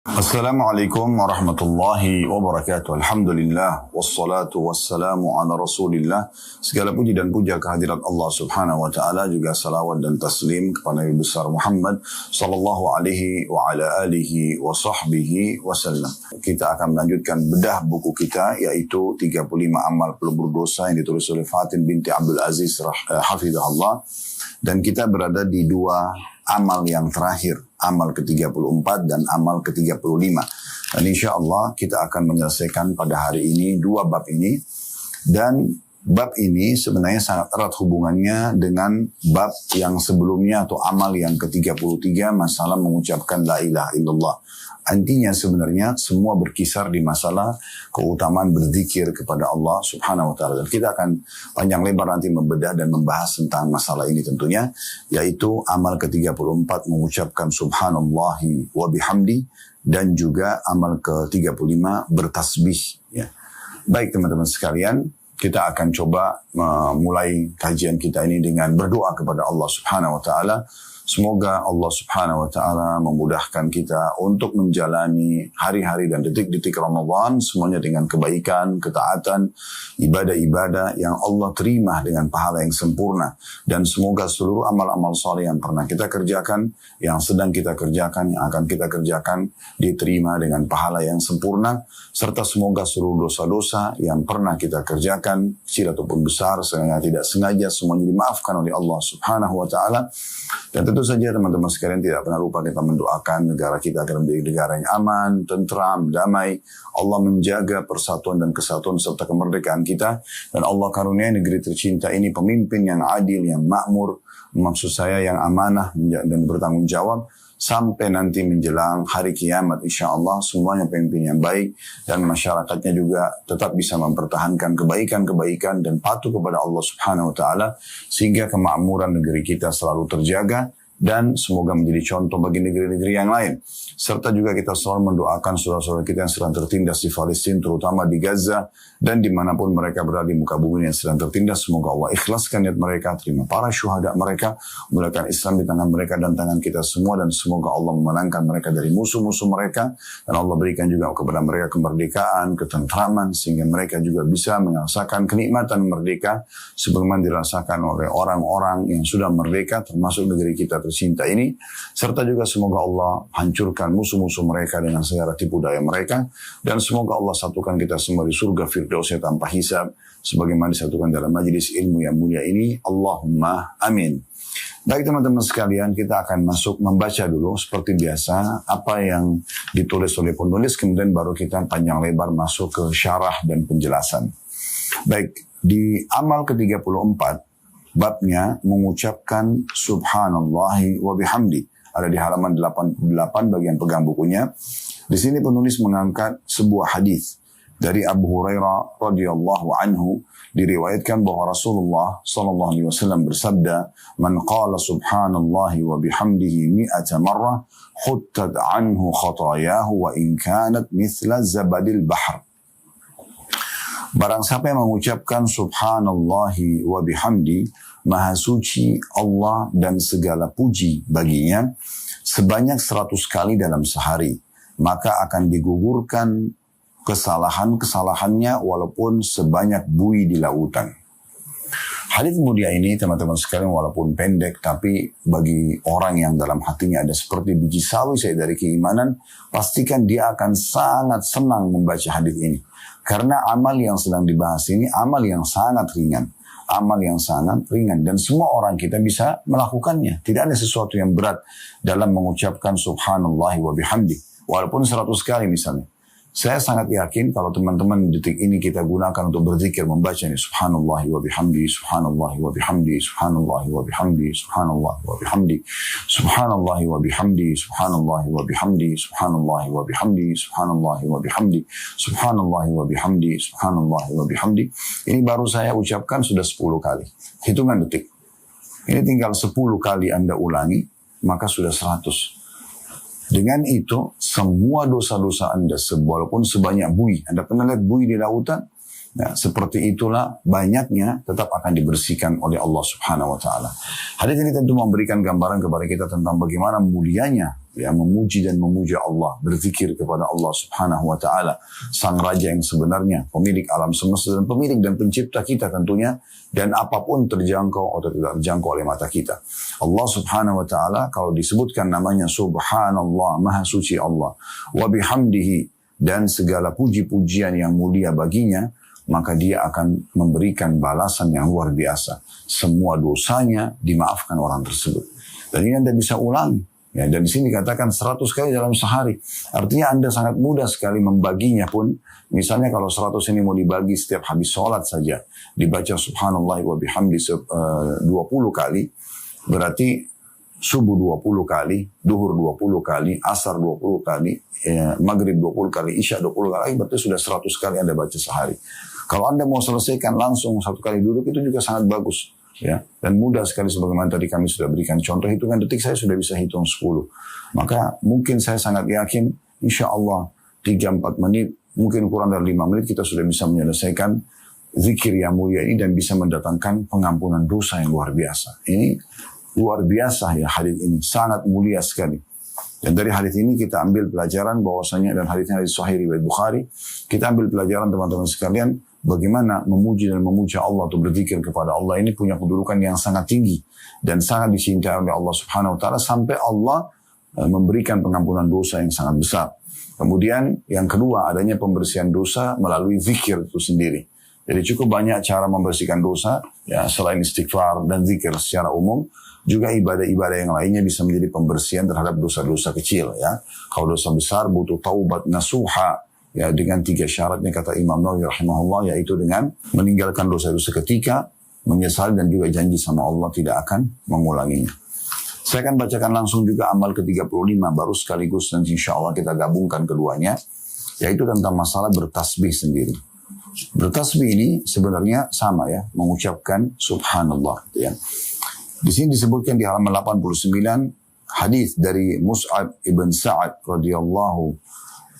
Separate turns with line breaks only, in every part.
Assalamualaikum warahmatullahi wabarakatuh. Alhamdulillah wassalatu wassalamu ala Rasulillah. Segala puji dan puja kehadirat Allah Subhanahu wa taala, juga salawat dan taslim kepada Nabi besar Muhammad sallallahu alaihi wa ala alihi wa sahbihi wasallam. Kita akan melanjutkan bedah buku kita, yaitu 35 amal pelebur dosa yang ditulis oleh Fatin binti Abdul Aziz hafizahullah. Dan kita berada di dua amal yang terakhir, amal ke-34 dan amal ke-35. Dan insya Allah kita akan menyelesaikan pada hari ini dua bab ini. Dan bab ini sebenarnya sangat erat hubungannya dengan bab yang sebelumnya atau amal yang ke-33, masalah mengucapkan la ilaha illallah. Intinya sebenarnya semua berkisar di masalah keutamaan berzikir kepada Allah Subhanahu wa taala. Dan kita akan panjang lebar nanti membedah dan membahas tentang masalah ini tentunya, yaitu amal ke-34 mengucapkan subhanallahi wa bihamdi, dan juga amal ke-35 bertasbih ya. Baik teman-teman sekalian, kita akan coba memulai kajian kita ini dengan berdoa kepada Allah Subhanahu wa taala. Semoga Allah Subhanahu wa taala memudahkan kita untuk menjalani hari-hari dan detik-detik Ramadan semuanya dengan kebaikan, ketaatan, ibadah-ibadah yang Allah terima dengan pahala yang sempurna. Dan semoga seluruh amal-amal saleh yang pernah kita kerjakan, yang sedang kita kerjakan, yang akan kita kerjakan diterima dengan pahala yang sempurna. Serta semoga seluruh dosa-dosa yang pernah kita kerjakan, kecil ataupun besar, sengaja tidak sengaja, semuanya dimaafkan oleh Allah Subhanahu wa taala. Dan tentu saja teman-teman sekalian tidak pernah lupa kita mendoakan negara kita agar menjadi negara yang aman, tentram, damai. Allah menjaga persatuan dan kesatuan serta kemerdekaan kita. Dan Allah karuniai negeri tercinta ini pemimpin yang adil, yang makmur, maksud saya yang amanah dan bertanggung jawab. Sampai nanti menjelang hari kiamat, insya Allah semuanya pemimpin yang baik dan masyarakatnya juga tetap bisa mempertahankan kebaikan-kebaikan dan patuh kepada Allah Subhanahu wa taala, sehingga kemakmuran negeri kita selalu terjaga dan semoga menjadi contoh bagi negeri-negeri yang lain. Serta juga kita selalu mendoakan saudara-saudara kita yang sedang tertindas di Palestina, terutama di Gaza, dan dimanapun mereka berada di muka bumi yang sedang tertindas. Semoga Allah ikhlaskan niat mereka, terima para syuhada mereka, mulakan Islam di tangan mereka dan tangan kita semua, dan semoga Allah memenangkan mereka dari musuh-musuh mereka, dan Allah berikan juga kepada mereka kemerdekaan, ketentraman, sehingga mereka juga bisa merasakan kenikmatan merdeka sebagaimana dirasakan oleh orang-orang yang sudah merdeka, termasuk negeri kita tercinta ini. Serta juga semoga Allah hancurkan musuh-musuh mereka dengan segala tipu daya mereka, dan semoga Allah satukan kita semua di surga firdausnya tanpa hisab sebagaimana disatukan dalam majelis ilmu yang mulia ini. Allahumma amin. Baik teman-teman sekalian, kita akan masuk membaca dulu seperti biasa apa yang ditulis oleh penulis, kemudian baru kita panjang lebar masuk ke syarah dan penjelasan. Baik, di amal ke-34 babnya mengucapkan subhanallahi wa bihamdi, ada di halaman 88 bagian pegang bukunya. Di sini penulis mengangkat sebuah hadis dari Abu Hurairah radhiyallahu anhu, diriwayatkan bahwa Rasulullah sallallahu alaihi wasallam bersabda, "Man qala subhanallahi wa bihamdihi mi'ata marrah huttat anhu khatayahu wa in kanat mithla zabadil bahr." Barang siapa yang mengucapkan subhanallahi wa bihamdi, maha suci Allah dan segala puji baginya, sebanyak 100 kali dalam sehari, maka akan digugurkan kesalahan-kesalahannya walaupun sebanyak buih di lautan. Hadits mulia ini teman-teman sekalian walaupun pendek, tapi bagi orang yang dalam hatinya ada seperti biji sawi saya dari keimanan, pastikan dia akan sangat senang membaca hadits ini. Karena amal yang sedang dibahas ini amal yang sangat ringan. Amal yang sangat ringan dan semua orang kita bisa melakukannya. Tidak ada sesuatu yang berat dalam mengucapkan subhanallahi wa bihamdi. Walaupun 100 kali misalnya. Saya sangat yakin kalau teman-teman detik ini kita gunakan untuk berzikir, membaca ini subhanallahi wa bihamdi, subhanallahi wa bihamdi, subhanallahi wa bihamdi, subhanallahi wa bihamdi, subhanallahi wa bihamdi, subhanallahi wa bihamdi, subhanallahi wa bihamdi, subhanallahi wa bihamdi, subhanallahi wa bihamdi, subhanallahi wa bihamdi. Ini baru saya ucapkan sudah 10 kali. Hitungan detik. Ini tinggal 10 kali Anda ulangi, maka sudah 100. Dengan itu, semua dosa-dosa Anda, walaupun sebanyak buih. Anda pernah lihat buih di lautan? Nah, seperti itulah banyaknya tetap akan dibersihkan oleh Allah Subhanahu wa taala. Hadis ini tentu memberikan gambaran kepada kita tentang bagaimana mulianya ya, memuji dan memuja Allah, berzikir kepada Allah Subhanahu wa taala, sang raja yang sebenarnya, pemilik alam semesta dan pemilik dan pencipta kita tentunya, dan apapun terjangkau atau tidak terjangkau oleh mata kita. Allah Subhanahu wa taala kalau disebutkan namanya Subhanallah, Maha Suci Allah, wa bihamdihi, dan segala puji-pujian yang mulia baginya, maka dia akan memberikan balasan yang luar biasa. Semua dosanya dimaafkan orang tersebut. Dan ini Anda bisa ulangi. Ya, dan di sini dikatakan 100 kali dalam sehari. Artinya Anda sangat mudah sekali membaginya pun. Misalnya kalau 100 ini mau dibagi setiap habis sholat saja. Dibaca subhanallah wa bihamdi 20 kali. Berarti subuh 20 kali, duhur 20 kali, asar 20 kali, maghrib 20 kali, isya 20 kali. Berarti sudah 100 kali Anda baca sehari. Kalau Anda mau selesaikan langsung satu kali duduk itu juga sangat bagus. Ya, dan mudah sekali sebagaimana tadi kami sudah berikan contoh, hitungan detik saya sudah bisa hitung 10. Maka mungkin saya sangat yakin insya Allah 3-4 menit, mungkin kurang dari 5 menit kita sudah bisa menyelesaikan zikir yang mulia ini dan bisa mendatangkan pengampunan dosa yang luar biasa. Ini luar biasa ya, hadis ini sangat mulia sekali. Dan dari hadis ini kita ambil pelajaran bahwasanya, dan hadisnya dari Sahih riwayat Bukhari, kita ambil pelajaran teman-teman sekalian bagaimana memuji dan memuja Allah atau berzikir kepada Allah ini punya kedudukan yang sangat tinggi dan sangat dicintai oleh Allah Subhanahu wa taala sampai Allah memberikan pengampunan dosa yang sangat besar. Kemudian yang kedua, adanya pembersihan dosa melalui zikir itu sendiri. Jadi cukup banyak cara membersihkan dosa, ya, selain istighfar dan zikir secara umum, juga ibadah-ibadah yang lainnya bisa menjadi pembersihan terhadap dosa-dosa kecil. Ya, kalau dosa besar butuh taubat nasuha, ya, dengan 3 syaratnya kata Imam Nawawi rahimahullah, yaitu dengan meninggalkan dosa itu seketika, menyesal dan juga janji sama Allah tidak akan mengulanginya. Saya akan bacakan langsung juga amal ke-35 baru sekaligus, dan insya Allah kita gabungkan keduanya, yaitu tentang masalah bertasbih sendiri. Bertasbih ini sebenarnya sama ya, mengucapkan subhanallah. Ya. Di sini disebutkan di halaman 89 hadis dari Mus'ab ibn Sa'ad radhiyallahu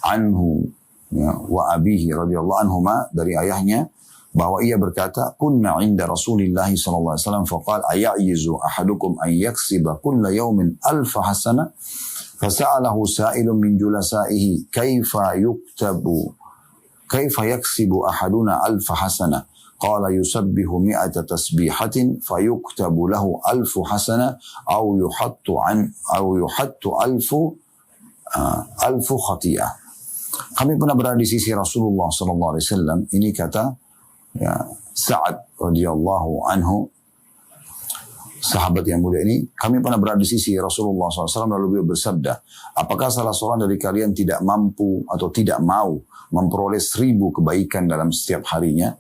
anhu, ya, wa abihi radhiyallahu anhuma, dari ayahnya bahwa ia berkata, kunna 'inda Rasulillah sallallahu alaihi wasallam faqala aya'izu ahadukum an yaksiba kulla yawmin alf hasanah fasa'alahu sa'ilun min julasaihi kaifa yaksibu ahaduna alf hasanah qala yusabbihu mi'ata tasbihatin fayuktabu lahu alfu hasanah aw yuhattu alfu khatiyah. Kami pernah berada di sisi Rasulullah sallallahu alaihi wasallam. Ini kata ya, Sa'ad radhiyallahu anhu, sahabat yang mulia ini, kami pernah berada di sisi Rasulullah SAW, lalu beliau bersabda, apakah salah seorang dari kalian tidak mampu atau tidak mau memperoleh 1000 kebaikan dalam setiap harinya?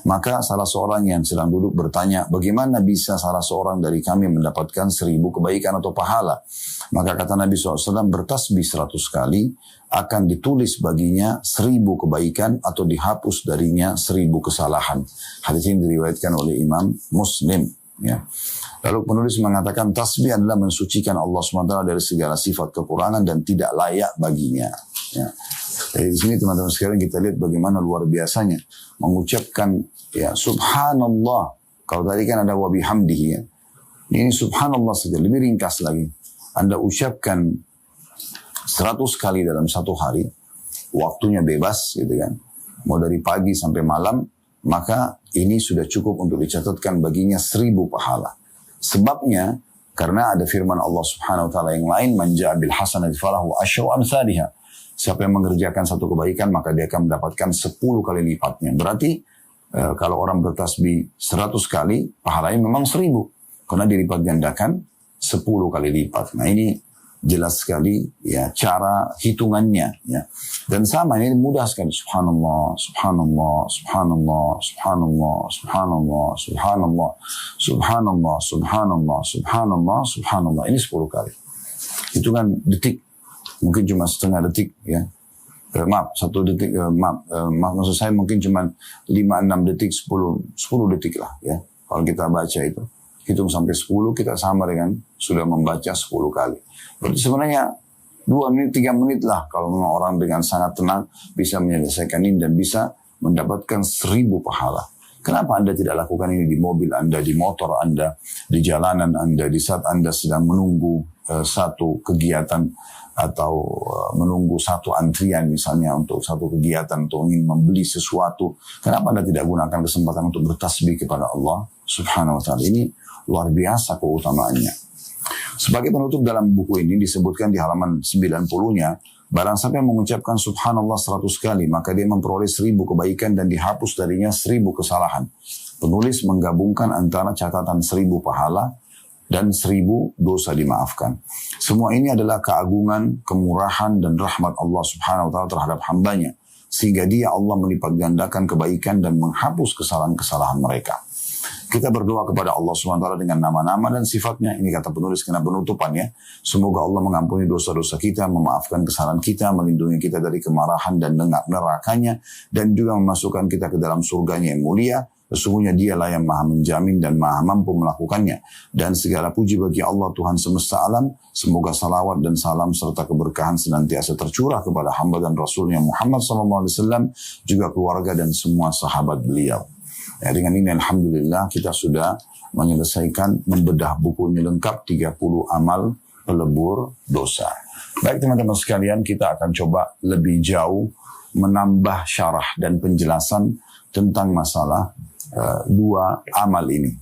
Maka salah seorang yang sedang duduk bertanya, bagaimana bisa salah seorang dari kami mendapatkan 1000 kebaikan atau pahala? Maka kata Nabi SAW, bertasbih 100 kali, akan ditulis baginya 1000 kebaikan atau dihapus darinya 1000 kesalahan. Hadis ini diriwayatkan oleh Imam Muslim. Ya. Lalu penulis mengatakan, tasbih adalah mensucikan Allah SWT dari segala sifat kekurangan dan tidak layak baginya. Ya. Jadi di sini teman-teman sekalian kita lihat bagaimana luar biasanya mengucapkan ya subhanallah. Kalau tadi kan ada wa bihamdihi ya. Ini subhanallah saja, lebih ringkas lagi. Anda ucapkan 100 kali dalam satu hari, waktunya bebas gitu kan. Mau dari pagi sampai malam, maka ini sudah cukup untuk dicatatkan baginya 1000 pahala. Sebabnya karena ada firman Allah Subhanahu wa taala yang lain, man ja'a bil hasanati falahu asyru amsalihha. Siapa yang mengerjakan satu kebaikan maka dia akan mendapatkan 10 kali lipatnya. Berarti kalau orang bertasbih 100 kali, pahalanya memang 1000 karena dilipat gandakan 10 kali lipat. Nah ini jelas sekali ya cara hitungannya ya. Dan sama ini mudah sekali, subhanallah, subhanallah, subhanallah, subhanallah, subhanallah, subhanallah, subhanallah, subhanallah, subhanallah, subhanallah. Ini 10 kali. Hitungan detik. Mungkin cuma setengah detik ya. Maaf, 1 detik, maksud saya mungkin cuma 5-6 detik, 10 detik lah ya. Kalau kita baca itu, hitung sampai 10, kita sama dengan sudah membaca 10 kali. Berarti sebenarnya 2 menit, 3 menit lah kalau memang orang dengan sangat tenang bisa menyelesaikan ini dan bisa mendapatkan 1000 pahala. Kenapa Anda tidak lakukan ini di mobil Anda, di motor Anda, di jalanan Anda, di saat Anda sedang menunggu satu kegiatan atau menunggu satu antrian misalnya untuk satu kegiatan untuk ingin membeli sesuatu, kenapa Anda tidak gunakan kesempatan untuk bertasbih kepada Allah Subhanahu wa ta'ala? Ini luar biasa keutamaannya. Sebagai penutup dalam buku ini disebutkan di halaman 90-nya, barang siapa yang mengucapkan subhanallah 100 kali, maka dia memperoleh 1000 kebaikan dan dihapus darinya 1000 kesalahan. Penulis menggabungkan antara catatan 1000 pahala dan 1000 dosa dimaafkan. Semua ini adalah keagungan, kemurahan, dan rahmat Allah Subhanahu wa ta'ala terhadap hambanya, sehingga dia Allah melipat gandakan kebaikan dan menghapus kesalahan-kesalahan mereka. Kita berdoa kepada Allah SWT dengan nama-nama dan sifatnya. Ini kata penulis kena penutupannya. Semoga Allah mengampuni dosa-dosa kita, memaafkan kesalahan kita, melindungi kita dari kemarahan dan nerakanya, dan juga memasukkan kita ke dalam surganya yang mulia. Sesungguhnya dialah yang maha menjamin dan maha mampu melakukannya. Dan segala puji bagi Allah Tuhan semesta alam. Semoga salawat dan salam serta keberkahan senantiasa tercurah kepada hamba dan Rasulnya Muhammad SAW, juga keluarga dan semua sahabat beliau. Ya, dengan ini alhamdulillah kita sudah menyelesaikan membedah buku ini lengkap 30 amal pelebur dosa. Baik teman-teman sekalian, kita akan coba lebih jauh menambah syarah dan penjelasan tentang masalah dua amal ini.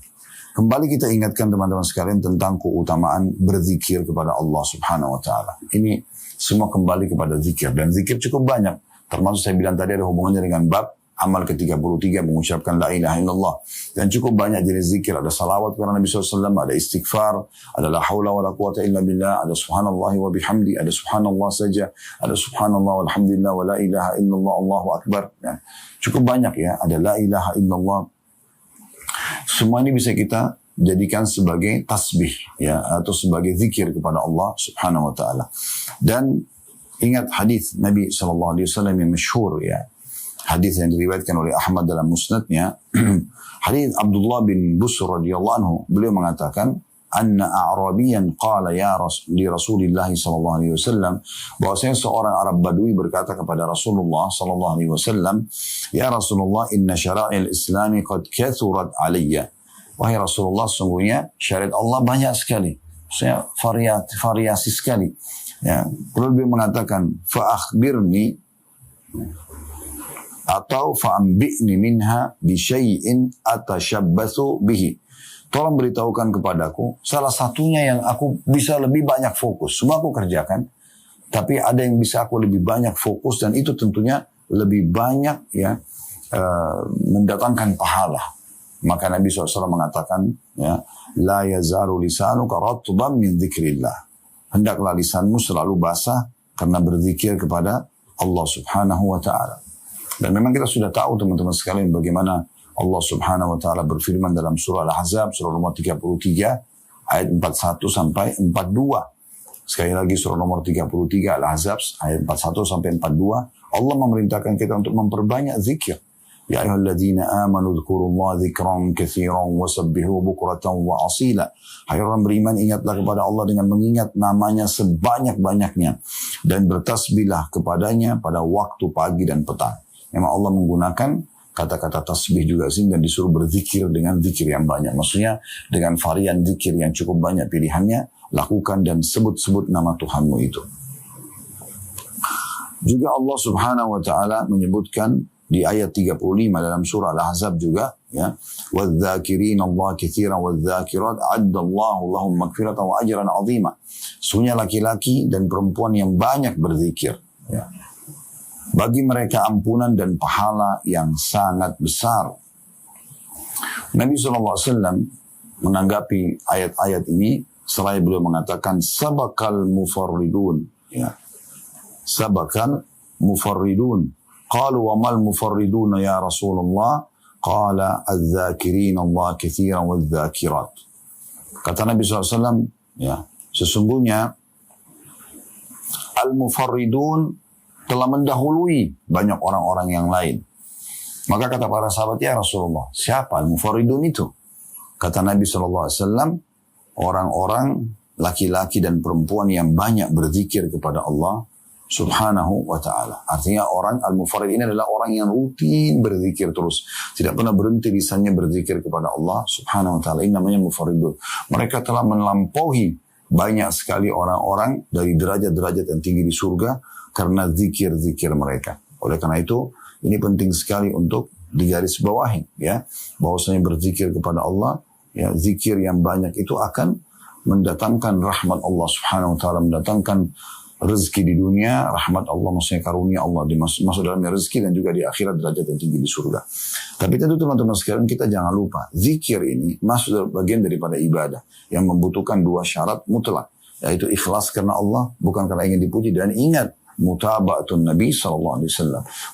Kembali kita ingatkan teman-teman sekalian tentang keutamaan berzikir kepada Allah Subhanahu wa ta'ala. Ini semua kembali kepada zikir, dan zikir cukup banyak. Termasuk saya bilang tadi ada hubungannya dengan bab amal ke-33 mengucapkan la ilaha illallah. Dan cukup banyak jenis zikir. Ada salawat kepada Nabi SAW, ada istighfar, ada la hawla wa la quwata illa billah, ada subhanallah wa bihamdi, ada subhanallah saja, ada subhanallah walhamdulillah wa la ilaha illallah Allahu akbar. Ya. Cukup banyak ya, ada la ilaha illallah. Semua ini bisa kita jadikan sebagai tasbih ya, atau sebagai zikir kepada Allah Subhanahu wa ta'ala. Dan ingat hadis Nabi SAW yang masyhur ya. Hadis yang diriwayatkan oleh Ahmad dalam musnadnya, hadis Abdullah bin Busr radhiyallahu anhu, beliau mengatakan, anna a'rabiyan qala li Rasulillah sallallahu alaihi wasallam, bahwasanya seorang Arab Badui berkata kepada Rasulullah sallallahu alaihi wasallam, ya Rasulullah, inna syara'il Islami qad kathurat alayya. Wahai Rasulullah, sungguhnya syariat Allah banyak sekali, maksudnya variasi sekali. Ya, lalu beliau mengatakan, fa akhbirni, atau fa'ambi'ni minha bisyai'in atashabbathu bihi. Tolong beritahukan kepadaku salah satunya yang aku bisa lebih banyak fokus. Semua aku kerjakan, tapi ada yang bisa aku lebih banyak fokus, dan itu tentunya lebih banyak ya mendatangkan pahala. Maka Nabi SAW mengatakan ya, la yazaru lisanuka ratban min dzikrillah. Hendaklah lisanmu selalu basah karena berzikir kepada Allah Subhanahu wa ta'ala. Dan memang kita sudah tahu teman-teman sekalian bagaimana Allah Subhanahu wa ta'ala berfirman dalam surah Al-Ahzab, surah nomor 33, ayat 41 sampai 42. Sekali lagi surah nomor 33 Al-Ahzab, ayat 41 sampai 42. Allah memerintahkan kita untuk memperbanyak zikir. Ya ayyuhalladzina amanu dzkurullaha dzikran katsiran wasabbihu bukratan wa asila. Hai orang beriman, ingatlah kepada Allah dengan mengingat namanya sebanyak-banyaknya, dan bertasbihlah kepadanya pada waktu pagi dan petang. Memang Allah menggunakan kata-kata tasbih juga sehingga disuruh berzikir dengan zikir yang banyak. Maksudnya dengan varian zikir yang cukup banyak pilihannya, lakukan dan sebut-sebut nama Tuhanmu itu. Juga Allah Subhanahu wa ta'ala menyebutkan di ayat 35 dalam surah Al-Ahzab juga ya, وَالذَّاكِرِينَ اللَّهَ كَثِيرًا وَالذَّاكِرَاتِ أَعَدَّ اللَّهُ لَهُمْ مَغْفِرَةً وَأَجْرًا عَظِيمًا. Sesungguhnya laki-laki dan perempuan yang banyak berzikir ya, bagi mereka ampunan dan pahala yang sangat besar. Nabi SAW menanggapi ayat-ayat ini, seraya beliau mengatakan, sabakal mufarridun. Ya. Sabakal mufarridun. Qalu wa mal mufarridun ya Rasulullah? Qala adz-dzakirin Allah katsiran wadz-dzakirat. Kata Nabi SAW, ya, sesungguhnya al-mufarridun telah mendahului banyak orang-orang yang lain. Maka kata para sahabat, ya Rasulullah, siapa al-mufarridun itu? Kata Nabi SAW, orang-orang laki-laki dan perempuan yang banyak berzikir kepada Allah Subhanahu wa ta'ala. Artinya orang al-mufarrid ini adalah orang yang rutin berzikir terus. Tidak pernah berhenti lisannya berzikir kepada Allah Subhanahu wa ta'ala. Ini namanya mufarridun. Mereka telah melampaui banyak sekali orang-orang dari derajat-derajat yang tinggi di surga karena zikir-zikir mereka. Oleh karena itu, ini penting sekali untuk digarisbawahi, ya, bahwasanya berzikir kepada Allah, ya, zikir yang banyak itu akan mendatangkan rahmat Allah Subhanahu wa taala, mendatangkan rezeki di dunia, rahmat Allah, maksudnya karunia Allah masuk dalamnya rezeki, dan juga di akhirat derajat yang tinggi di surga. Tapi tentu teman-teman sekalian, kita jangan lupa, zikir ini masuk bagian daripada ibadah yang membutuhkan dua syarat mutlak, yaitu ikhlas karena Allah, bukan karena ingin dipuji, dan ingat mutaba'atun Nabi SAW,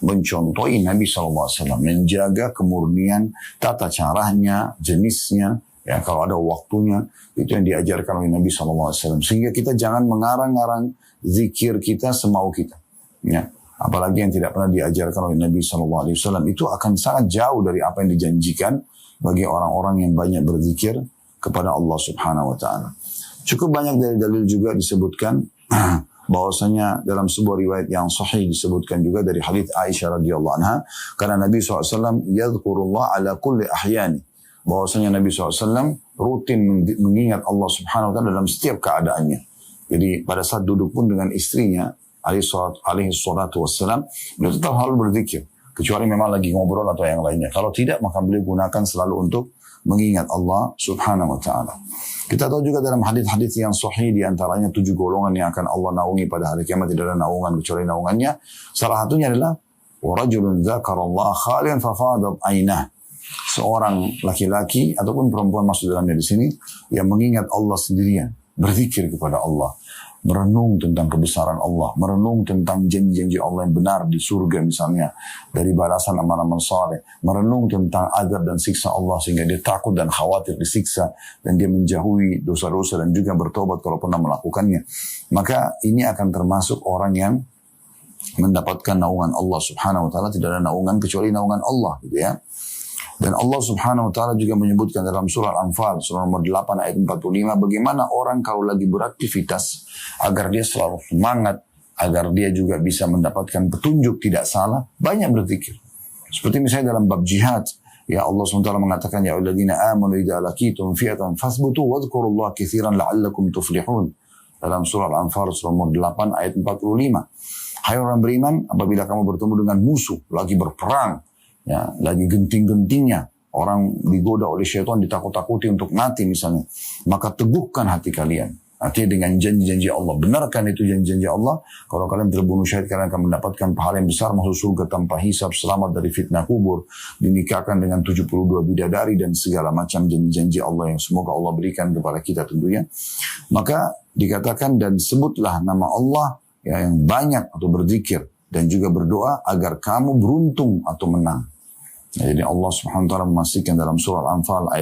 mencontohi Nabi SAW, menjaga kemurnian tata caranya, jenisnya, ya, kalau ada waktunya, itu yang diajarkan oleh Nabi SAW. Sehingga kita jangan mengarang-arang zikir kita semau kita, ya. Apalagi yang tidak pernah diajarkan oleh Nabi SAW, itu akan sangat jauh dari apa yang dijanjikan bagi orang-orang yang banyak berzikir kepada Allah Subhanahu Wa Taala. Cukup banyak dari dalil juga disebutkan bahwasanya dalam sebuah riwayat yang sahih disebutkan juga dari hadits Aisyah radhiyallahu anha, karena Nabi SAW yadhkurullah ala kulli ahyani, bahwasanya Nabi SAW rutin mengingat Allah Subhanahu Wa Taala dalam setiap keadaannya. Jadi pada saat duduk pun dengan istrinya alaihi salatu wassalam, beliau tetap selalu berzikir, kecuali memang lagi ngobrol atau yang lainnya. Kalau tidak, maka beliau gunakan selalu untuk mengingat Allah Subhanahu Wa Taala. Kita tahu juga dalam hadis-hadis yang sahih, di antaranya 7 golongan yang akan Allah naungi pada hari kiamat, tidak ada naungan kecuali naungannya. Salah satunya adalah warajulun dzakarallaha khalian fafadat ainah. Seorang laki-laki ataupun perempuan masuk dalamnya di sini yang mengingat Allah sendirian, berzikir kepada Allah, merenung tentang kebesaran Allah, merenung tentang janji-janji Allah yang benar di surga misalnya, dari balasan amal-amal saleh, merenung tentang azab dan siksa Allah sehingga dia takut dan khawatir disiksa, dan dia menjauhi dosa-dosa dan juga bertobat kalau pernah melakukannya. Maka ini akan termasuk orang yang mendapatkan naungan Allah Subhanahu Wa Taala. Tidak ada naungan kecuali naungan Allah, gitu ya. Dan Allah Subhanahu Wa Taala juga menyebutkan dalam surah Al-Anfal, surah nomor 8 ayat 45, bagaimana orang kalau lagi beraktivitas, agar dia selalu semangat, agar dia juga bisa mendapatkan petunjuk tidak salah, banyak berzikir. Seperti misalnya dalam bab jihad, ya Allah SWT mengatakan, ya alladzina amanu idza laqitum fi'atan fasbutu wadhkurullaha katsiran la'allakum tuflihun. Dalam surah Al-Anfal, surah nomor 8 ayat 45. Hai orang beriman, apabila kamu bertemu dengan musuh, lagi berperang, ya, lagi genting-gentingnya, orang digoda oleh syaitan, ditakut-takuti untuk mati misalnya, maka teguhkan hati kalian. Artinya dengan janji-janji Allah, benarkan itu janji-janji Allah. Kalau kalian terbunuh syahid, kalian akan mendapatkan pahala yang besar, masuk surga tanpa hisab, selamat dari fitnah kubur, dinikahkan dengan 72 bidadari, dan segala macam janji-janji Allah yang semoga Allah berikan kepada kita tentunya. Maka dikatakan, dan sebutlah nama Allah ya, yang banyak atau berzikir, dan juga berdoa agar kamu beruntung atau menang. Jadi Allah Subhanahu Wa Taala memastikan dalam surah Al-Anfal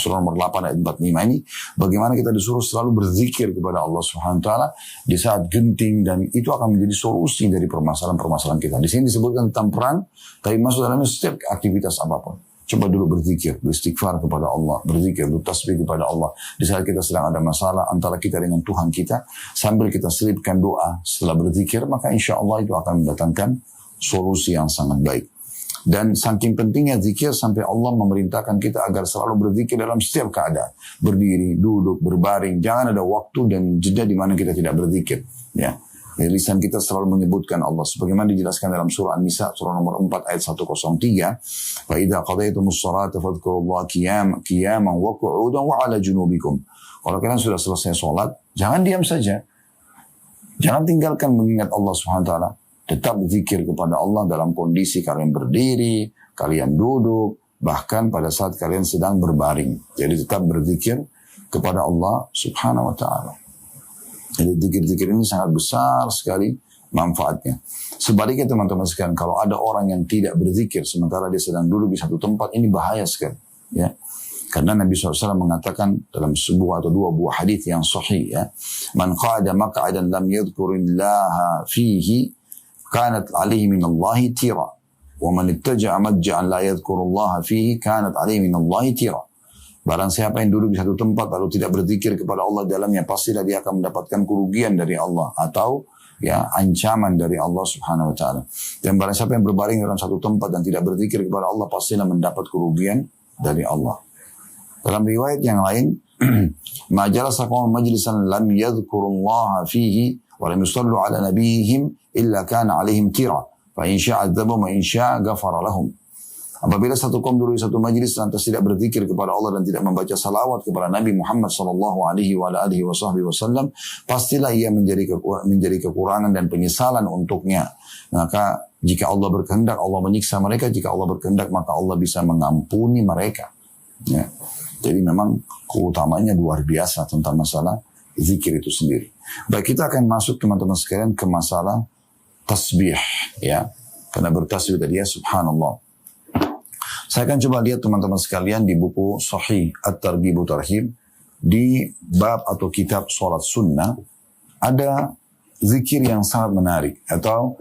surah nomor 8 ayat 45 ini, bagaimana kita disuruh selalu berzikir kepada Allah Subhanahu Wa Taala di saat genting, dan itu akan menjadi solusi dari permasalahan-permasalahan kita. Di sini disebutkan tentang perang, tapi masuk dalamnya setiap aktivitas apapun. Coba dulu berzikir, beristighfar kepada Allah, berzikir, bertasbih kepada Allah. Di saat kita sedang ada masalah antara kita dengan Tuhan kita, sambil kita selipkan doa setelah berzikir, maka insya Allah itu akan mendatangkan solusi yang sangat baik. Dan saking pentingnya zikir sampai Allah memerintahkan kita agar selalu berzikir dalam setiap keadaan. Berdiri, duduk, berbaring. Jangan ada waktu dan jeda di mana kita tidak berzikir. Ya. Lisan kita selalu menyebutkan Allah. Sebagaimana dijelaskan dalam surah An-Nisa, surah nomor 4 ayat 103. فَإِذَا قَضَيْتُمُ الصَّلَاةَ فَاذْكُرُوا اللَّهَ قِيَامًا وَقُعُودًا وَعَلَى جُنُوبِكُمْ. Kalau kalian sudah selesai sholat, jangan diam saja. Jangan tinggalkan mengingat Allah SWT. Tetap zikir kepada Allah dalam kondisi kalian berdiri, kalian duduk, bahkan pada saat kalian sedang berbaring. Jadi tetap berzikir kepada Allah Subhanahu Wa Taala. Jadi zikir-zikir ini sangat besar sekali manfaatnya. Sebaliknya teman-teman sekalian, kalau ada orang yang tidak berzikir sementara dia sedang duduk di satu tempat, ini bahaya sekali. Ya. Karena Nabi SAW mengatakan dalam sebuah atau dua buah hadis yang sahih, ya, man qa'ada maq'adan lam yadhkurillaha fihi kanat alaihi minallahi tira, wa man ittaja'a madja'an la yadhkurullaha fihi kanat alaihi minallahi tira. Barang siapa yang duduk di satu tempat lalu tidak berzikir kepada Allah dalamnya, pastilah dia akan mendapatkan kerugian dari Allah atau ya ancaman dari Allah Subhanahu Wa Taala. Dan barang siapa yang berbaring dalam satu tempat dan tidak berzikir kepada Allah, pastilah mendapat kerugian dari Allah. Dalam riwayat yang lain, ma jalasa qawm majlisan lam yadhkurullaha fihi wa lam yusallu ala nabiyihim illa kana alaihim tira fa in syaa adzabahum wa in syaa ghafara lahum. Apabila satu kaum duduk di satu majlis lantas tidak berzikir kepada Allah dan tidak membaca salawat kepada Nabi Muhammad sallallahu alaihi wasallam, pastilah ia menjadi kekurangan dan penyesalan untuknya. Maka jika Allah berkehendak, Allah menyiksa mereka. Jika Allah berkehendak, maka Allah bisa mengampuni mereka. Ya. Jadi memang keutamanya luar biasa tentang masalah zikir itu sendiri. Baik, kita akan masuk teman-teman sekalian ke masalah tasbih. Ya. Karena bertasbih tadi ya, subhanallah. Saya akan coba lihat teman-teman sekalian di buku Sahih At-Targhib wa Tarhib, di bab atau kitab sholat sunnah, ada zikir yang sangat menarik. Atau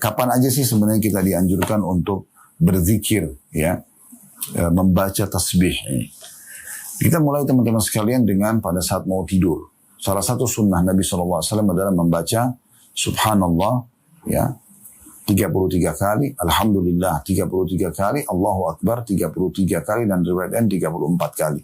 kapan aja sih sebenarnya kita dianjurkan untuk berzikir, ya, membaca tasbih. Kita mulai teman-teman sekalian dengan pada saat mau tidur. Salah satu sunnah Nabi SAW adalah membaca subhanallah, ya, 33 kali, alhamdulillah 33 kali, Allahu Akbar 33 kali, dan riwayat 34 kali.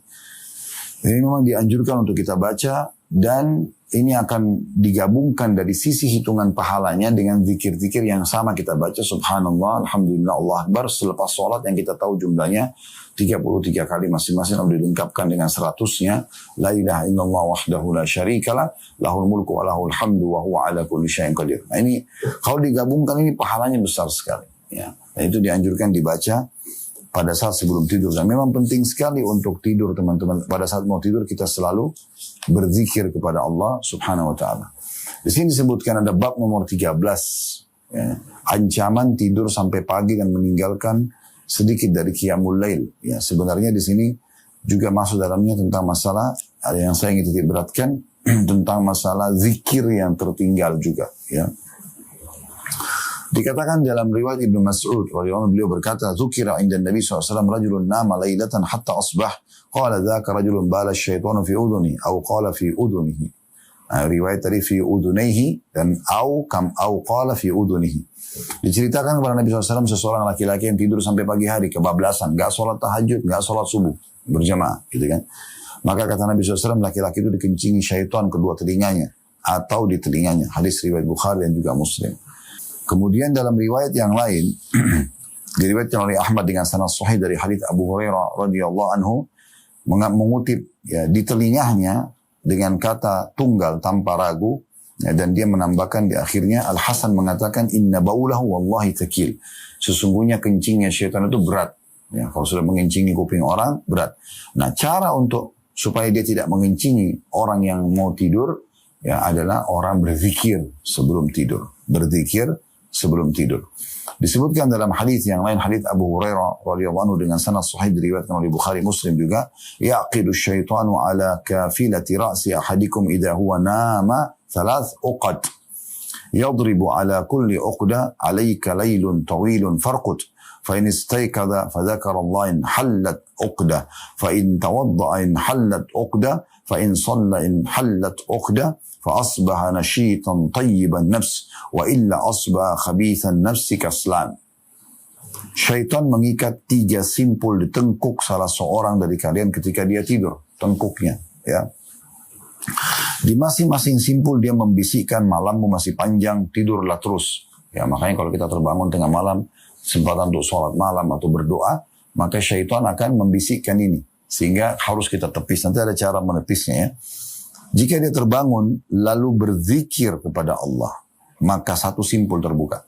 Ini memang dianjurkan untuk kita baca, dan ini akan digabungkan dari sisi hitungan pahalanya dengan zikir-zikir yang sama kita baca, subhanallah, alhamdulillah, Allah Akbar, selepas sholat yang kita tahu jumlahnya 33 kali masing-masing, lalu dilengkapkan dengan 100-nya, la ilaha illallah wahdahu la syarikalah, lahul mulku wa lahul hamdu wa huwa ala kulli syai'in qadir. Nah ini, kalau digabungkan ini pahalanya besar sekali. Ya. Dan itu dianjurkan dibaca pada saat sebelum tidur. Dan memang penting sekali untuk tidur teman-teman. Pada saat mau tidur kita selalu berzikir kepada Allah subhanahu wa ta'ala. Di sini disebutkan ada bab nomor 13. Ya. Ancaman tidur sampai pagi dan meninggalkan sedikit dari qiyamul lail. Ya, sebenarnya di sini juga masuk dalamnya tentang masalah, ada yang saya ingin titik beratkan, tentang masalah zikir yang tertinggal juga. Ya. Dikatakan dalam riwayat Ibnu Mas'ud, beliau berkata, "Dzukira 'inda Nabi SAW rajulun nama lailatan hatta asbah, qala dzaka rajulun bala syaitanu fi udhuni, atau qala fi udhunihi." Riwayat tadi fi udhunaihi dan au qala fi udhunihi. Diceritakan kepada Nabi SAW seseorang laki-laki yang tidur sampai pagi hari, kebablasan, gak sholat tahajud, gak sholat subuh, berjamaah, gitu kan. Maka kata Nabi SAW, laki-laki itu dikencingi syaitan kedua telinganya, atau di telinganya. Hadis riwayat Bukhari dan juga Muslim. Kemudian dalam riwayat yang lain, diriwayatkan oleh Ahmad dengan sanad sahih dari hadis Abu Hurairah radhiyallahu anhu, mengutip ya, di telinganya dengan kata tunggal tanpa ragu, ya, dan dia menambahkan di akhirnya, Al-Hasan mengatakan, inna baulahu wallahi thaqil. Sesungguhnya kencingnya syaitan itu berat. Ya, kalau sudah mengencingi kuping orang, berat. Nah, cara untuk supaya dia tidak mengencingi orang yang mau tidur, ya, adalah orang berzikir sebelum tidur. Berzikir sebelum tidur. Disebutkan dalam hadis yang lain, hadis Abu Hurairah radhiyallahu anhu dengan sanad sahih diriwayatkan oleh Bukhari Muslim juga, yaqidu syaitanu ala kafilati ra'si ahadikum idza huwa nama thalath uqad yadribu ala kulli uqda alayka laylun tawilun farqut fa in istayqadha fa dhakara Allah in hallat uqda fa in tawadda in hallat uqda fa in shalla in hallat uqda fa asbaha nashitan tayyiban nafs wa illa asbaha khabithan nafsi kaslan. Syaitan mengikat 3 simpul di tengkuk salah seorang dari kalian ketika dia tidur, tengkuknya, ya. Di masing-masing simpul dia membisikkan, malammu masih panjang, tidurlah terus. Ya, makanya kalau kita terbangun tengah malam, kesempatan untuk sholat malam atau berdoa, maka syaitan akan membisikkan ini. Sehingga harus kita tepis. Nanti ada cara menepisnya, ya. Jika dia terbangun, lalu berzikir kepada Allah, maka 1 simpul terbuka.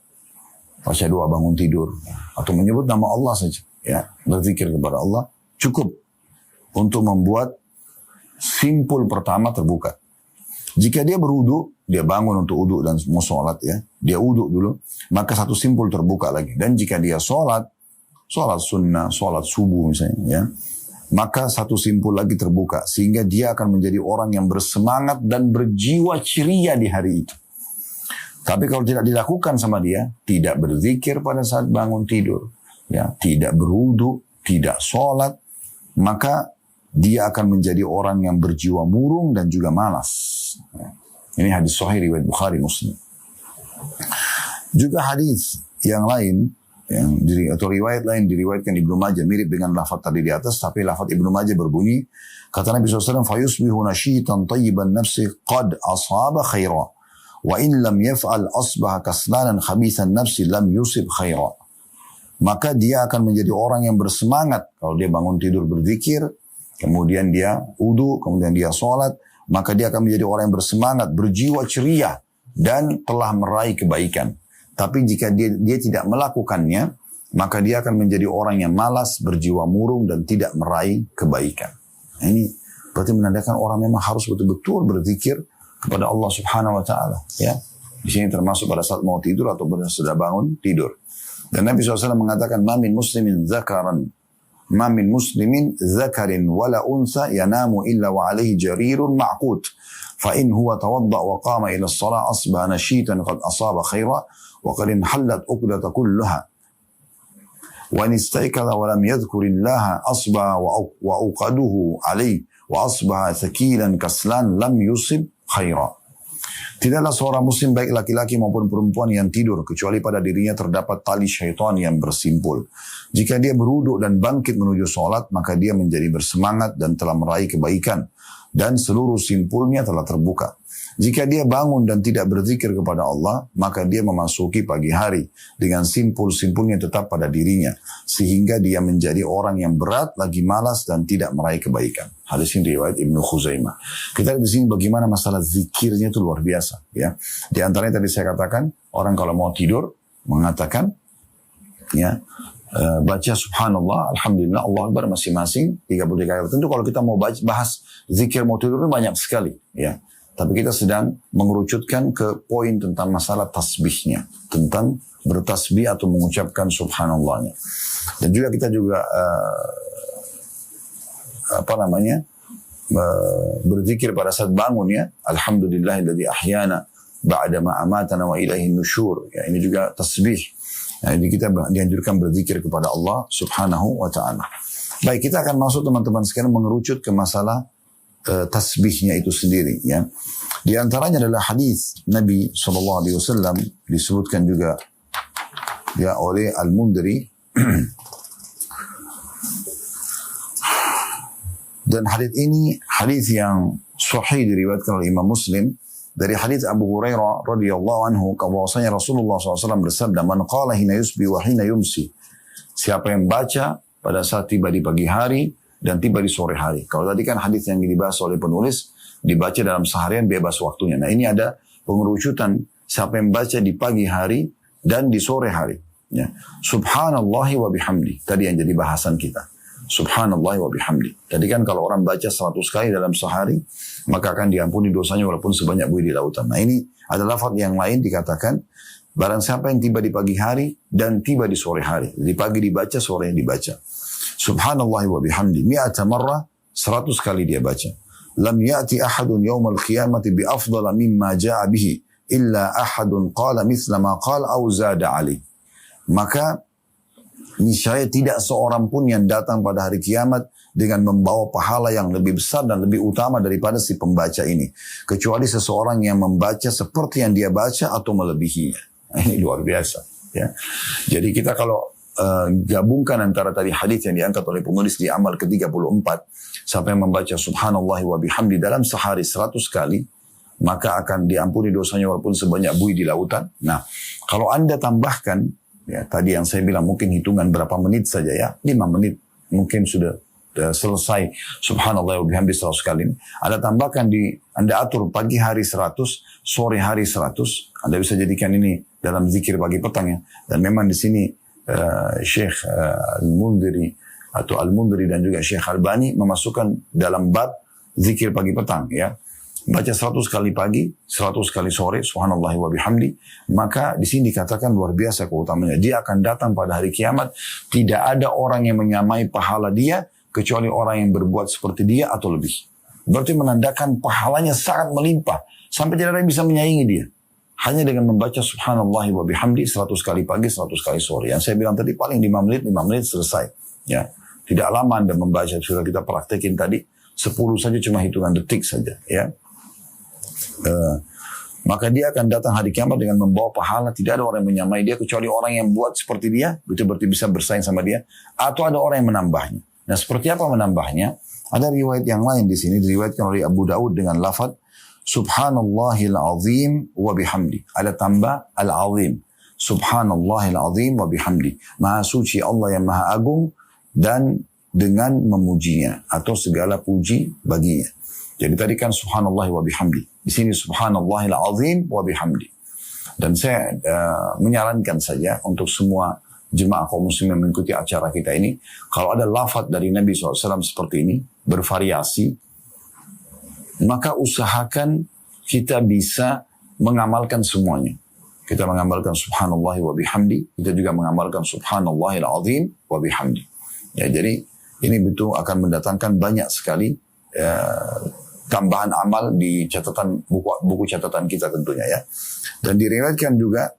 Baca doa bangun tidur, atau menyebut nama Allah saja. Ya, berzikir kepada Allah, cukup untuk membuat simpul pertama terbuka. Jika dia berwudu, dia bangun untuk wudu dan mau sholat, ya, dia wudu dulu, maka 1 simpul terbuka lagi. Dan jika dia sholat sunnah, sholat subuh misalnya, ya, maka 1 simpul lagi terbuka. Sehingga dia akan menjadi orang yang bersemangat dan berjiwa ceria di hari itu. Tapi kalau tidak dilakukan sama dia, tidak berzikir pada saat bangun tidur, ya, tidak berwudu, tidak sholat, maka dia akan menjadi orang yang berjiwa murung dan juga malas. Ya. Ini hadis sahih riwayat Bukhari Muslim. Juga hadis yang lain Atau riwayat lain diriwayatkan Ibnu Majah mirip dengan lafaz tadi di atas, tapi lafaz Ibnu Majah berbunyi, kata Nabi SAW, fayusbihu nashitan tayyiban nafsi qad asaba khaira, wa in lam yaf'al asbaha kaslanan khabithan nafsi lam yusib khaira. Maka dia akan menjadi orang yang bersemangat kalau dia bangun tidur berzikir, kemudian dia wudu, kemudian dia sholat, maka dia akan menjadi orang yang bersemangat, berjiwa ceria, dan telah meraih kebaikan. Tapi jika dia tidak melakukannya, maka dia akan menjadi orang yang malas, berjiwa murung, dan tidak meraih kebaikan. Nah, ini berarti menandakan orang memang harus betul-betul berzikir kepada Allah Subhanahu Wa Taala. Ya, di sini termasuk pada saat mau tidur atau sudah bangun tidur. Dan Nabi SAW mengatakan, "Mamin muslimin zakarin wala unsa yanamu illa wa alaihi jarirun ma'qut. Fa in huwa tawadda wa qama ila as-salah asbaha nashitan qad asaba khaira wa qad inhallat uqdata kullaha. Wa in istaykadha wa lam yadhkurillaha asbaha wa uqaduhu alayhi wa asbaha thaqilan kaslan lam yusib khaira." Tidaklah seorang muslim baik laki-laki maupun perempuan yang tidur kecuali pada dirinya terdapat tali syaitan yang bersimpul. Jika dia berwudu dan bangkit menuju sholat, maka dia menjadi bersemangat dan telah meraih kebaikan, dan seluruh simpulnya telah terbuka. Jika dia bangun dan tidak berzikir kepada Allah, maka dia memasuki pagi hari dengan simpul-simpulnya tetap pada dirinya, sehingga dia menjadi orang yang berat, lagi malas, dan tidak meraih kebaikan. Hadis ini riwayat Ibnu Khuzaimah. Kita lihat di sini bagaimana masalah zikirnya itu luar biasa. Ya, di antaranya tadi saya katakan, orang kalau mau tidur mengatakan, ya, baca subhanallah, alhamdulillah, Allah Akbar masing-masing 33 kali. Tentu kalau kita mau bahas zikir mau tidur itu banyak sekali, ya. Tapi kita sedang mengerucutkan ke poin tentang masalah tasbihnya, tentang bertasbih atau mengucapkan subhanallahnya. Dan juga kita juga berzikir pada saat bangun, ya, alhamdulillahilladzi ahyana ba'da ma amatana wa ilaihin nusyur. Ya, ini juga tasbih. Nah, jadi kita dianjurkan berzikir kepada Allah Subhanahu wa taala. Baik, kita akan masuk teman-teman sekarang mengerucut ke masalah tasbihnya itu sendiri, ya. Di antaranya adalah hadis Nabi SAW disebutkan juga, ya, oleh Al-Mundhiri. Dan hadis ini hadis yang sahih diriwayatkan oleh Imam Muslim dari hadis Abu Hurairah radhiyallahu anhu, bahwasanya Rasulullah SAW bersabda, "Man qala hina yusbi wa hina yumsi." Siapa yang baca pada saat tiba di pagi hari dan tiba di sore hari. Kalau tadi kan hadis yang dibahas oleh penulis dibaca dalam seharian bebas waktunya. Nah, ini ada pengerucutan siapa yang baca di pagi hari dan di sore hari. Ya. Subhanallahi wa bihamdi. Tadi yang jadi bahasan kita. Subhanallahi wa bihamdi. Tadi kan kalau orang baca 100 kali dalam sehari, maka akan diampuni dosanya walaupun sebanyak buih di lautan. Nah, ini ada lafaz yang lain dikatakan, barang siapa yang tiba di pagi hari dan tiba di sore hari. Di pagi dibaca, sore dibaca. Subhanallah wa bihamdi mi'ata marrah, 100 kali dia baca. Lam ya'ti ahadun yawmal qiyamati bi afdala mimma ja'a bihi illa ahadun qala mithla ma qala aw zada ali. Maka niscaya tidak seorang pun yang datang pada hari kiamat dengan membawa pahala yang lebih besar dan lebih utama daripada si pembaca ini, kecuali seseorang yang membaca seperti yang dia baca atau melebihinya. Ini luar biasa, ya. Jadi kita kalau gabungkan antara tadi hadis yang diangkat oleh penulis di amal ke-34, siapa yang membaca subhanallah wa bihamdi dalam sehari 100 kali, maka akan diampuni dosanya walaupun sebanyak buih di lautan. Nah, kalau Anda tambahkan, ya, tadi yang saya bilang mungkin hitungan berapa menit saja, ya, 5 menit mungkin sudah selesai subhanallah wa bihamdi 100 kali. Anda tambahkan Anda atur pagi hari 100, sore hari 100. Anda bisa jadikan ini dalam zikir pagi petang, ya. Dan memang di sini Syekh Al-Mundhiri atau Al-Mundhiri dan juga Syekh Albani memasukkan dalam bab zikir pagi petang, ya. Baca 100 kali pagi, 100 kali sore, subhanallah wa bihamdi. Maka di sini dikatakan luar biasa keutamanya. Dia akan datang pada hari kiamat, tidak ada orang yang menyamai pahala dia, kecuali orang yang berbuat seperti dia atau lebih. Berarti menandakan pahalanya sangat melimpah, sampai tidak ada yang bisa menyaingi dia. Hanya dengan membaca subhanallah wa bihamdi 100 kali pagi, 100 kali sore. Yang saya bilang tadi paling 5 menit selesai. Ya. Tidak lama Anda membaca, sudah kita praktekin tadi. 10 saja cuma hitungan detik saja. Ya. Maka dia akan datang hari kiamat dengan membawa pahala. Tidak ada orang yang menyamai dia kecuali orang yang buat seperti dia, itu berarti bisa bersaing sama dia. Atau ada orang yang menambahnya. Nah, seperti apa menambahnya? Ada riwayat yang lain di sini diriwayatkan oleh Abu Daud dengan lafaz Subhanallahil azim wa bihamdi. Ada tambah al-azim. Subhanallahil azim wa bihamdi. Maha suci Allah yang maha agung dan dengan memujinya atau segala puji baginya. Jadi tadi kan subhanallah wa bihamdi. Di sini subhanallahil azim wa bihamdi. Dan saya menyarankan saja untuk semua jemaah kaum muslimin yang mengikuti acara kita ini, kalau ada lafaz dari Nabi SAW seperti ini, bervariasi, maka usahakan kita bisa mengamalkan semuanya. Kita mengamalkan subhanallah wa bihamdi, kita juga mengamalkan subhanallahil azim wa bihamdi. Ya, jadi ini betul akan mendatangkan banyak sekali tambahan amal di catatan buku catatan kita tentunya ya. Dan diriwayatkan juga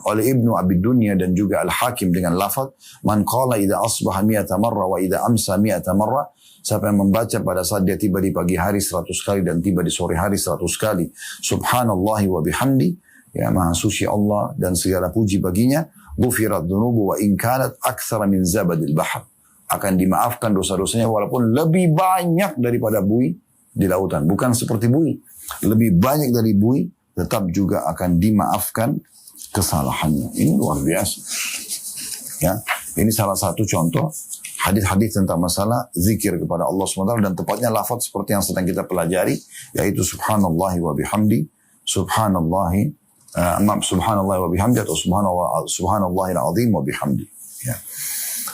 oleh Ibnu Abi Dunya dan juga Al-Hakim dengan lafaz man qala idza asbaha 100 marra wa idza amsa 100 marra, siapa yang membaca pada saat dia tiba di pagi hari 100 kali dan tiba di sore hari 100 kali subhanallahi wa bihamdi, ya maha suci Allah dan segala puji baginya, ghufirat dzunubu wa in kanat aktsara min zabadil bahr, akan dimaafkan dosa-dosanya walaupun lebih banyak daripada buih di lautan. Bukan seperti buih, lebih banyak dari buih, tetap juga akan dimaafkan kesalahannya. Ini luar biasa. Ya, ini salah satu contoh hadis-hadis tentang masalah zikir kepada Allah SWT dan tepatnya lafaz seperti yang sedang kita pelajari, yaitu subhanallahi wa bihamdi, subhanallahi wa bihamdi atau subhanallahil azim wa bihamdi. Ya.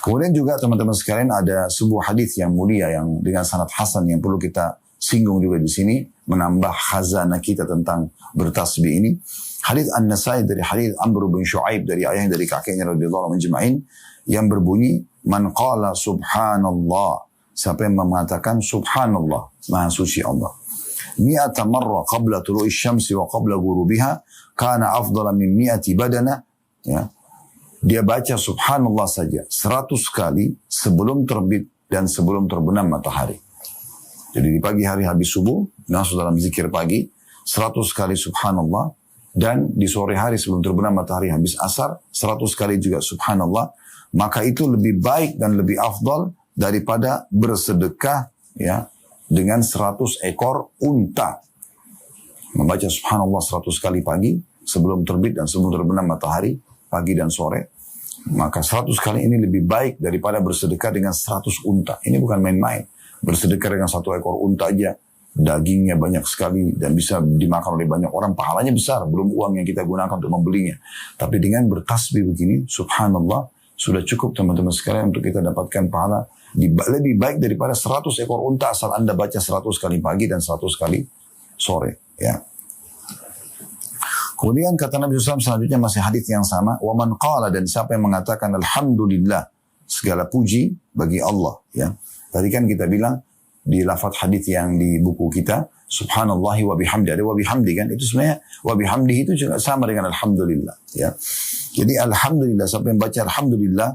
Kemudian juga teman-teman sekalian ada sebuah hadis yang mulia yang dengan sanad hasan yang perlu kita singgung juga di sini, menambah khazanah kita tentang bertasbih ini. Hadis An-Nasai dari hadis Amr bin Shu'aib dari ayahnya dari kakeknya radhiyallahu anhu majma'in yang berbunyi man qala subhanallah, siapa yang mengatakan subhanallah maha suci Allah 100 marra qabla tulu'i syamsi wa qabla ghurubiha kana afdala min 100 badana, ya. Dia baca subhanallah saja 100 kali sebelum terbit dan sebelum terbenam matahari. Jadi di pagi hari habis subuh, masuk dalam zikir pagi, 100 kali subhanallah, dan di sore hari sebelum terbenam matahari habis asar, 100 kali juga subhanallah, maka itu lebih baik dan lebih afdal daripada bersedekah ya dengan 100 ekor unta. Membaca subhanallah 100 kali pagi, sebelum terbit dan sebelum terbenam matahari, pagi dan sore, maka 100 kali ini lebih baik daripada bersedekah dengan 100 unta. Ini bukan main-main. Bersedekah dengan 1 ekor unta aja, dagingnya banyak sekali dan bisa dimakan oleh banyak orang, pahalanya besar, belum uang yang kita gunakan untuk membelinya. Tapi dengan bertasbih begini, subhanallah, sudah cukup teman-teman sekalian untuk kita dapatkan pahala lebih baik daripada 100 ekor unta asal Anda baca 100 kali pagi dan 100 kali sore. Ya. Kemudian kata Nabi SAW selanjutnya masih hadis yang sama, wa man qala, dan siapa yang mengatakan alhamdulillah, segala puji bagi Allah. Ya. Tadi kan kita bilang di lafaz hadis yang di buku kita, subhanallahi wa bihamdi, ada wa bihamdi kan, itu sebenarnya wa bihamdi itu juga sama dengan alhamdulillah. Ya. Jadi alhamdulillah, siapa yang baca alhamdulillah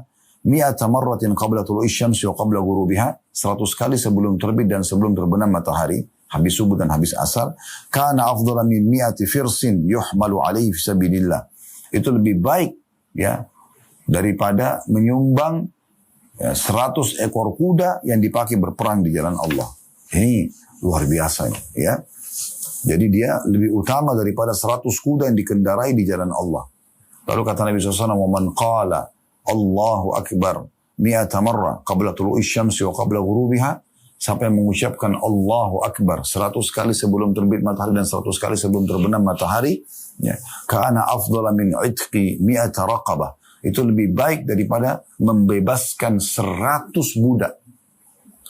100 marratin qabla tulu'i syamsi wa qabla ghurubiha, 100 kali sebelum terbit dan sebelum terbenam matahari, habis subuh dan habis asar, kana afdhala min 100 firsin yuhmalu alaihi fi sabilillah. Itu lebih baik ya daripada menyumbang 100 ekor kuda yang dipakai berperang di jalan Allah. Ini luar biasa ya. Jadi dia lebih utama daripada 100 kuda yang dikendarai di jalan Allah. Lalu kata Nabi SAW, "Wa man qala Allahu akbar 100 marra qabla tulu'i syamsi wa qabla ghurubiha." Siapa yang mengucapkan Allahu akbar 100 kali sebelum terbit matahari dan 100 kali sebelum terbenam matahari, ya, kana afdhala min 'itqi 100 raqabah. Itu lebih baik daripada membebaskan 100 budak.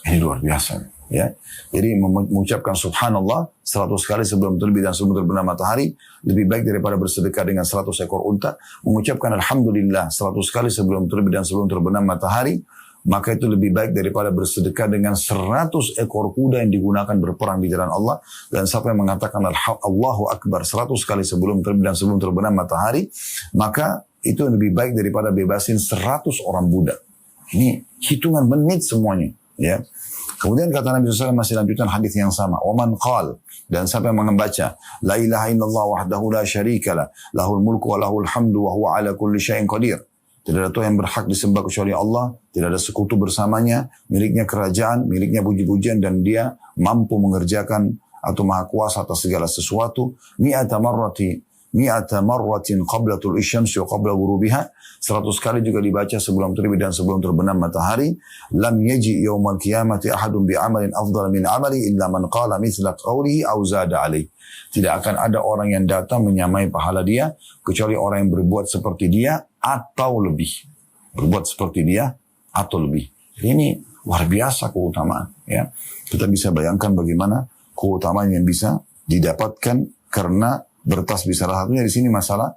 Ini luar biasa. Ya. Jadi mengucapkan subhanallah 100 kali sebelum terbit dan sebelum terbenam matahari lebih baik daripada bersedekah dengan 100 ekor unta. Mengucapkan alhamdulillah 100 kali sebelum terbit dan sebelum terbenam matahari, maka itu lebih baik daripada bersedekah dengan 100 ekor kuda yang digunakan berperang di jalan Allah. Dan siapa yang mengatakan Allahu Akbar 100 kali sebelum terbit dan sebelum terbenam matahari, maka itu lebih baik daripada bebasin 100 orang budak. Ini hitungan menit semuanya. Ya. Kemudian kata Nabi SAW masih lanjutan hadis yang sama. Waman qal, dan siapa yang membaca la ilaha illallah wahdahu la syarikalah lahul mulku wa lahul hamdu wa huwa ala kulli syai'in qadir. Tidak ada Tuhan yang berhak disembah kecuali Allah, tidak ada sekutu bersamanya, miliknya kerajaan, miliknya puji-pujian, dan dia mampu mengerjakan atau maha kuasa atas segala sesuatu. Mi'ata marratin qabla tul'i syamsi wa qabla ghurubiha, 100 kali juga dibaca sebelum terbit dan sebelum terbenam matahari. Lam yaji yaumal qiyamati ahadun bi'amalin afdal min amali illa man qala mithla qawlihi aw zada alaih. Tidak akan ada orang yang datang menyamai pahala dia kecuali orang yang berbuat seperti dia atau lebih. Berbuat seperti dia atau lebih. Ini luar biasa keutamaan, ya. Kita bisa bayangkan bagaimana keutamaan yang bisa didapatkan karena bertasbih. Salah satunya di sini masalah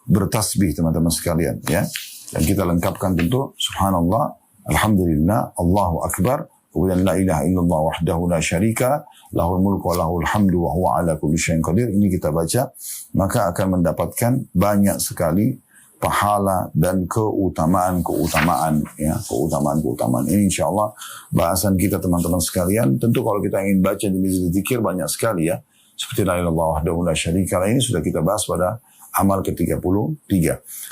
bertasbih, teman-teman sekalian, ya. Dan kita lengkapkan tentu subhanallah, alhamdulillah, Allahu akbar, kemudian la ilaha illallah wahdahu la syarika lahul mulku wa lahul hamdu wa huwa ala kulli syai'in qadir. Ini kita baca, maka akan mendapatkan banyak sekali pahala dan keutamaan, ya, keutamaan. Ini insyaallah bahasan kita, teman-teman sekalian. Tentu kalau kita ingin baca jenis zikir banyak sekali, ya. Seperti la ilaha illallah wahdahu la syarika lah, ini sudah kita bahas pada amal ke-33.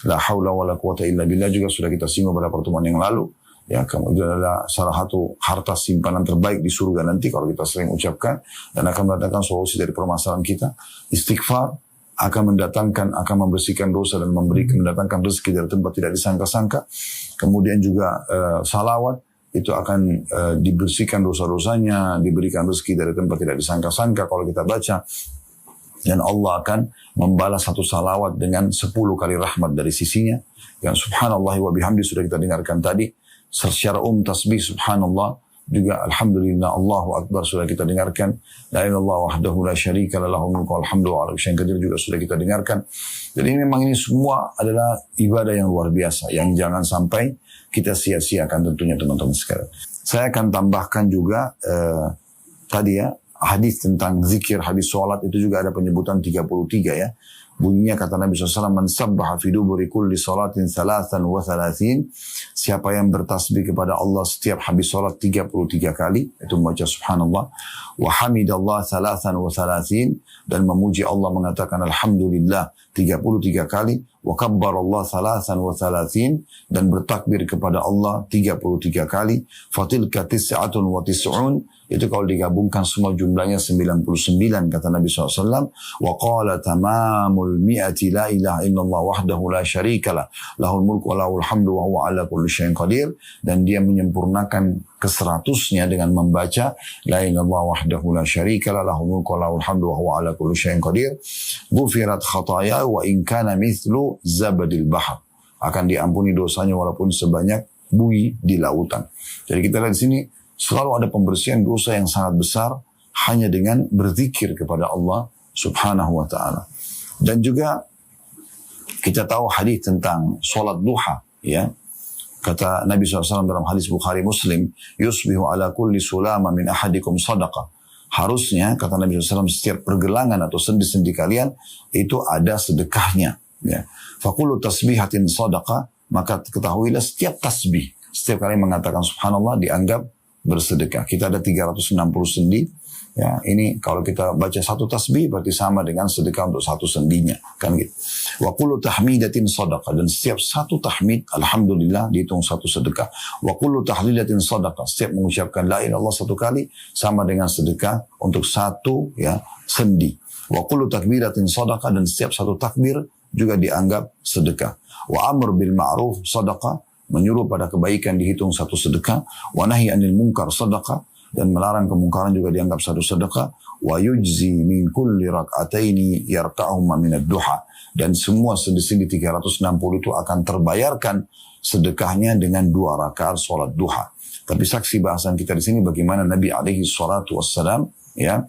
La haula wala quwata illa billah juga sudah kita singgung pada pertemuan yang lalu. Ya, kemudian adalah salah satu harta simpanan terbaik di surga nanti kalau kita sering ucapkan, dan akan mendatangkan solusi dari permasalahan kita. Istighfar akan membersihkan dosa dan mendatangkan rezeki dari tempat tidak disangka-sangka. Kemudian juga salawat itu akan dibersihkan dosa-dosanya, diberikan rezeki dari tempat tidak disangka-sangka kalau kita baca. Dan Allah akan membalas satu salawat dengan 10 kali rahmat dari sisinya. Yang subhanallah wa bihamdi sudah kita dengarkan tadi. Secara tasbih subhanallah, juga alhamdulillah, Allahu akbar sudah kita dengarkan. La ilaha illallah wahdahu la syarika lah lahul mulku wal hamdu wa ala kulli syai'in qadir juga sudah kita dengarkan. Jadi memang ini semua adalah ibadah yang luar biasa yang jangan sampai kita sia-siakan tentunya, teman-teman sekalian. Saya akan tambahkan juga tadi, ya, hadis tentang zikir, hadis sholat itu juga ada penyebutan 33, ya. Bunyinya kata Nabi SAW, man sabbaha fi duburi kulli salatin 33, siapa yang bertasbih kepada Allah setiap habis salat 33 kali, itu membaca subhanallah, wa hamidallah 33, dan memuji Allah mengatakan alhamdulillah 33 kali, wa kabbarallah 33, dan bertakbir kepada Allah 33 kali, fatilka tis'atun wa tis'un, itu kalau digabungkan semua jumlahnya 99, kata Nabi SAW. Wa qala tamamul mi'ati la ilaha illallah wahdahu la syarikalah lahul mulku wa lahul hamdu wa huwa ala kulli syai'in qadir. Dan dia menyempurnakan ke-100-nya dengan membaca la ilaha illallah wahdahu la syarikalah lahul mulku wa lahul hamdu wa huwa ala kulli syai'in qadir. Ghufirat khataya wa in kana mithlu zabadil bahr. Akan diampuni dosanya walaupun sebanyak buih di lautan. Jadi kita lihat di sini selalu ada pembersihan dosa yang sangat besar hanya dengan berzikir kepada Allah subhanahu wa ta'ala. Dan juga kita tahu hadis tentang sholat duha, ya. Kata Nabi SAW dalam hadis Bukhari Muslim, yusbihu ala kulli sulama min ahadikum sadaqah. Harusnya, kata Nabi SAW, setiap pergelangan atau sendi-sendi kalian itu ada sedekahnya, ya. Fakulu tasbihatin sadaqah, maka ketahuilah setiap tasbih, setiap kali mengatakan subhanallah dianggap bersedekah. Kita ada 360 sendi, ya. Ini kalau kita baca satu tasbih berarti sama dengan sedekah untuk satu sendinya, kan gitu. Wa kullu tahmidatin sadaqah, dan setiap satu tahmid alhamdulillah dihitung satu sedekah. Wa kullu tahlilatin sadaqah, setiap mengucapkan la ilaha illallah satu kali sama dengan sedekah untuk satu, ya, sendi. Wa kullu takbiratin sadaqah, dan setiap satu takbir juga dianggap sedekah. Wa amr bil ma'ruf sadaqah, menyuruh pada kebaikan dihitung satu sedekah. Wa nahi anil munkar sedekah, dan melarang kemungkaran juga dianggap satu sedekah. Wa yujzi min kulli rak'ataini yarka'uhuma minad duha, dan semua sendi-sendi 360 itu akan terbayarkan sedekahnya dengan 2 rakaat salat duha. Tapi saksi bahasan kita di sini bagaimana Nabi alaihi salatu wassalam, ya,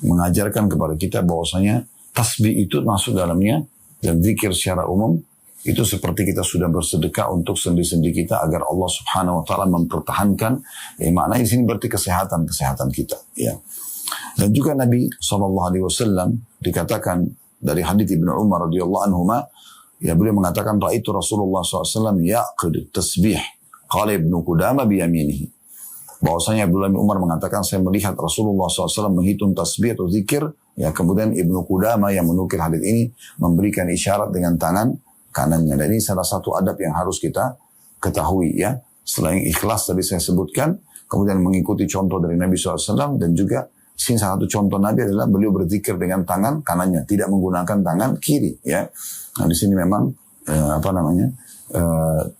mengajarkan kepada kita bahwasanya tasbih itu masuk dalamnya, dan zikir secara umum itu seperti kita sudah bersedekah untuk sendi-sendi kita agar Allah subhanahu wa ta'ala mempertahankan, ya, maknanya di sini berarti kesehatan kita, ya. Dan juga Nabi SAW dikatakan dari hadits Ibnu Umar radhiyallahu anhuma, ya, beliau mengatakan ra'aitu Rasulullah SAW ya'qid tasbih qala Ibnu Qudamah biyaminihi. Bahwasanya Abdullah bin Umar mengatakan saya melihat Rasulullah SAW menghitung tasbih atau zikir. Ya, kemudian Ibnu Qudamah yang menukil hadis ini memberikan isyarat dengan tangan kanannya. Dan ini salah satu adab yang harus kita ketahui ya. Selain ikhlas tadi saya sebutkan, kemudian mengikuti contoh dari Nabi SAW, dan juga sini salah satu contoh Nabi adalah beliau berzikir dengan tangan kanannya, tidak menggunakan tangan kiri ya. Nah di sini memang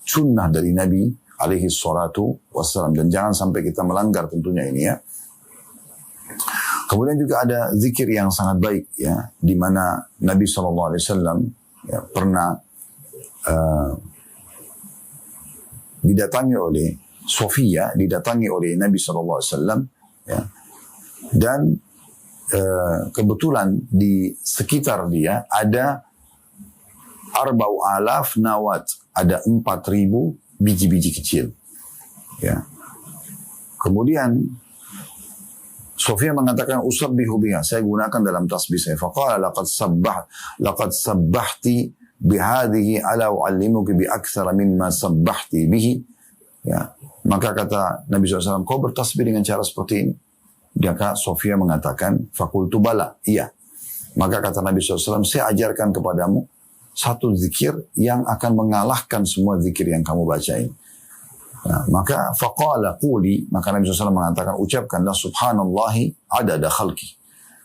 sunnah dari Nabi alaihi salatu wassalam, dan jangan sampai kita melanggar tentunya ini ya. Kemudian juga ada zikir yang sangat baik ya, di mana Nabi SAW ya, pernah didatangi oleh Sofia, didatangi oleh Nabi SAW ya, dan kebetulan di sekitar dia ada 4,000 nawat, ada 4,000 biji-biji kecil. Ya. Kemudian Sofia mengatakan usabbihu biha, saya gunakan dalam tasbih saya. Faqala laqad sabbahti bihadhihi ala u'allimuki bi aktsara mimma sabbahti bihi. Ya. Maka kata Nabi SAW, kau bertasbih dengan cara seperti ini? Maka Sofia mengatakan, fakultu bala, iya. Maka kata Nabi SAW, saya ajarkan kepadamu satu zikir yang akan mengalahkan semua zikir yang kamu bacain. Nah, maka faqala quli, maka Nabi SAW mengatakan, ucapkanlah subhanallahi adada khalqi.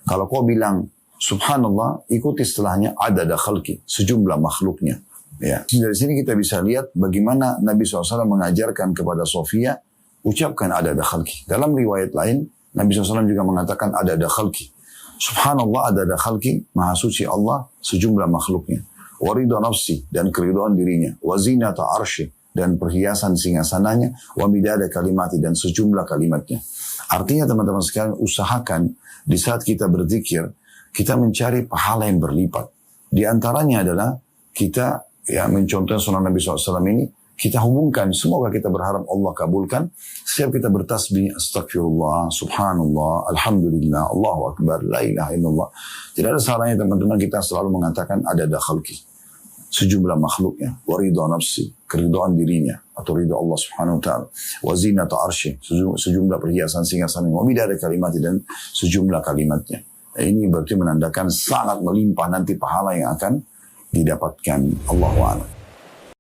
Kalau kau bilang subhanallah, ikuti setelahnya adada khalqi, sejumlah makhluknya. Ya. Dari sini kita bisa lihat bagaimana Nabi SAW mengajarkan kepada Sofia, ucapkan adada khalqi. Dalam riwayat lain, Nabi SAW juga mengatakan adada khalqi. Subhanallah adada khalqi, maha suci Allah sejumlah makhluknya. Waridha nafsi, dan keridhaan dirinya. Wazinata arsy, dan perhiasan singgasananya. Wa midada kalimati, dan sejumlah kalimatnya. Artinya teman-teman sekalian, usahakan di saat kita berzikir, kita mencari pahala yang berlipat. Di antaranya adalah kita ya mencontoh sunnah Nabi SAW ini, kita hubungkan, semoga kita berharap Allah kabulkan. Setiap kita bertasbih, astagfirullah, subhanallah, alhamdulillah, Allahu akbar, la ilaha illallah. Tidak ada salahnya teman-teman kita selalu mengatakan adada khalqi, sejumlah makhluknya, waridha nafsi, keridhaan dirinya, atau ridha Allah subhanahu wa ta'ala, wazinata arsy, sejumlah perhiasan singgasananya, wa midada kalimati, dan sejumlah kalimatnya. Ini berarti menandakan sangat melimpah nanti pahala yang akan didapatkan. Allahu a'lam.